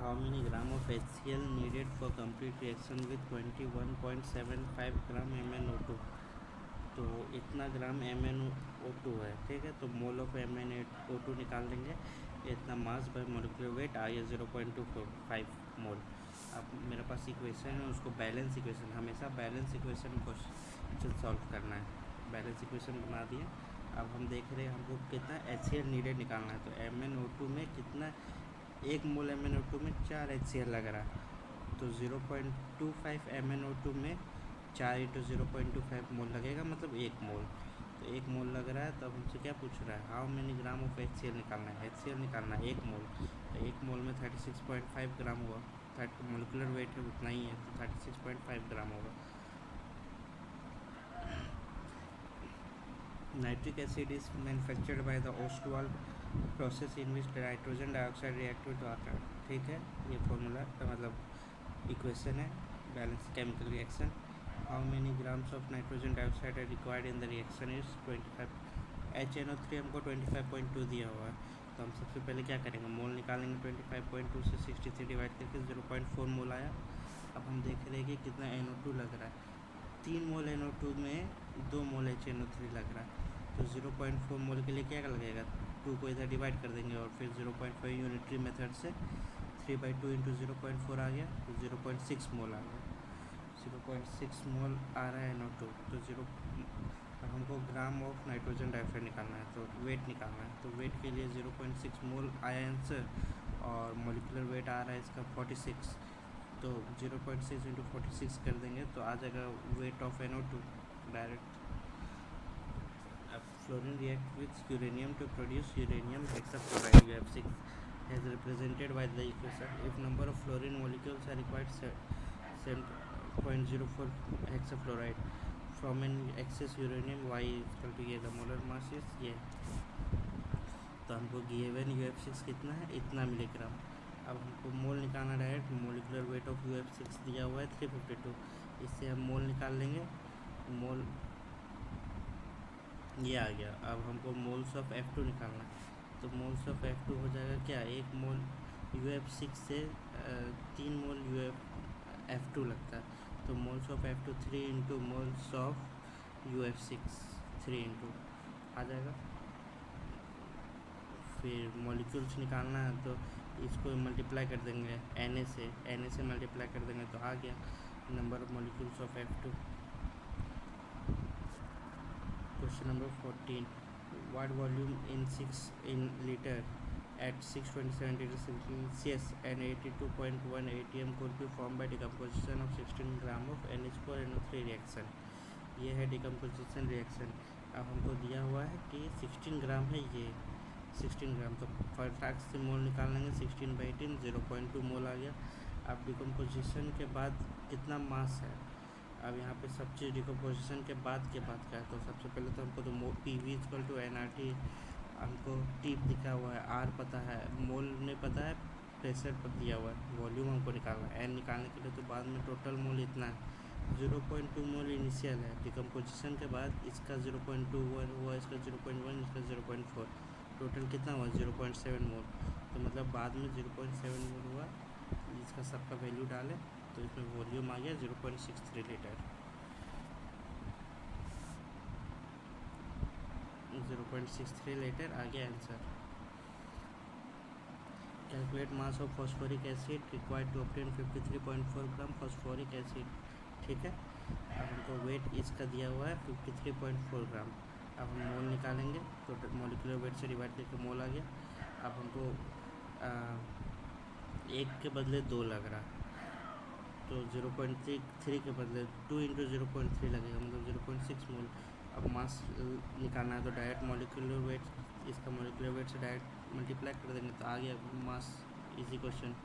How many gram of HCl needed for complete reaction with 21.75 gram MnO2? तो इतना ग्राम MnO2 है, ठीक है। तो मोल ऑफ MnO2 निकाल लेंगे, इतना मास बाय मोलिकुलर वेट आ गया 0.25 मोल। अब मेरे पास इक्वेशन है, उसको बैलेंस इक्वेशन, हमेशा बैलेंस इक्वेशन क्वेश्चन सॉल्व करना है। बैलेंस इक्वेशन बना दिए। अब हम देख रहे हैं हमको कितना HCl नीडेड निकालना है। तो MnO2 में कितना, 1 मोल MnO2 में 4 HCl लग रहा है। तो 0.25 MnO2 में 4 × 0.25 मोल लगेगा, मतलब 1 मोल। तो 1 मोल लग रहा है। तो अब हमसे क्या पूछ रहा है, how many gram of HCl निकालना है। HCl निकालना है 1 मोल। तो 1 मोल में 36.5 ग्राम हुआ। मोलिकुलर वेट है उतना ही है, तो 36.5 ग्राम होगा। Nitric acid is manufactured by the Ostwald process in which nitrogen dioxide react with water. ठीक है, ये फॉर्मूला मतलब इक्वेशन है balance chemical reaction. How many grams of nitrogen dioxide are required in the reaction is 25। HNO3 हमको 25.2 दिया हुआ है। तो हम सबसे पहले क्या करेंगे, मोल निकालेंगे। 25.2 से 63 डिवाइड करके 0.4 मोल आया। अब हम देख रहे हैं कि कितना NO2 लग रहा है। 3 मोल NO2 में 2 मोल HNO3 लग रहा है। तो 0.4 मोल के लिए क्या लगेगा, 2 को इधर डिवाइड कर देंगे और फिर 0.5 यूनिटरी मेथड से 3/2 × 0.4 आ गया, तो 0.6 मोल आ गया। 0.6 मोल आ रहा है NO2। तो अब हमको ग्राम ऑफ नाइट्रोजन डाइऑक्साइड निकालना है, तो वेट निकालना है। तो वेट के लिए 0.6 मोल आया आंसर, और मोलिकुलर वेट आ रहा है इसका 46। तो 0.6 × 46 कर देंगे तो आ जाएगा वेट ऑफ NO2 डायरेक्ट। अब fluorine react with uranium two produce uranium hexafluoride UF6 as represented by the equation. If number of fluorine molecules are required 7.04 hexafluoride from an excess uranium, Y is equal to ये the molar mass is ये। तो हमको given UF6 कितना है, इतना milligram. अब हमको मोल निकालना direct, molecular weight of UF6 दिया हुआ है 352। इससे हम मोल निकाल लेंगे। मोल ये आ गया। अब हमको मोल्स ऑफ F2 निकालना है। तो मोल्स ऑफ F2 हो जाएगा क्या, 1 मोल UF6 से 3 मोल F2 लगता है। तो moles of F2 3 × moles of UF6 3 × आ जाएगा। फिर मॉलिक्यूल्स निकालना है, तो इसको मल्टीप्लाई कर देंगे Na से मल्टीप्लाई कर देंगे तो आ गया number of molecules of F2। Question number 14, what volume in liter at 627 degrees Celsius and 82.1 atm could be formed by decomposition of 16 gram of NH4NO3 reaction। ये है डिकम्पोजिशन रिएक्शन। अब हमको दिया हुआ है कि 16 ग्राम है, ये 16 ग्राम। तो फटाक से मोल निकाल लेंगे। 16/18 0.2 मोल आ गया। अब डिकम्पोजिशन के बाद कितना मास है, अब यहाँ पे सब चीज़ डिकम्पोजिशन के बाद क्या है। तो सबसे पहले तो हमको तो PV = nRT, हमको टी दिखा हुआ है, R पता है, मोल नहीं पता है, प्रेशर पर दिया हुआ है, वॉल्यूम हमको निकालना है। N निकालने के लिए तो बाद में टोटल मोल इतना है। 0.2 मोल इनिशियल है। डिकम्पोजिशन के बाद इसका 0.21 हुआ, इसका 0.1, इसका 0.4, टोटल कितना हुआ 0.7 मोल। तो मतलब बाद में 0.7 मोल हुआ। इसका सबका वैल्यू डालें तो इसमें वॉल्यूम आ गया 0.63 लीटर। 0.63 लीटर आ गया answer. Calculate mass of phosphoric acid required to obtain 53.4 gram phosphoric acid. ठीक है, अब हमको वेट इसका दिया हुआ है 53.4 ग्राम। अब हम मोल निकालेंगे, तो मोलिकुलर वेट से डिवाइड करके मोल आ गया। अब हमको 1 के बदले 2 लग रहा, तो 0.3 के बदले 2 × 0.3 लगेगा, मतलब 0.6 मोल। अब मास निकालना है, तो डायरेक्ट मोलिकुलर वेट, इसका मोलिकुलर वेट से डायरेक्ट मल्टीप्लाई कर देंगे तो आ गया मास। Easy question.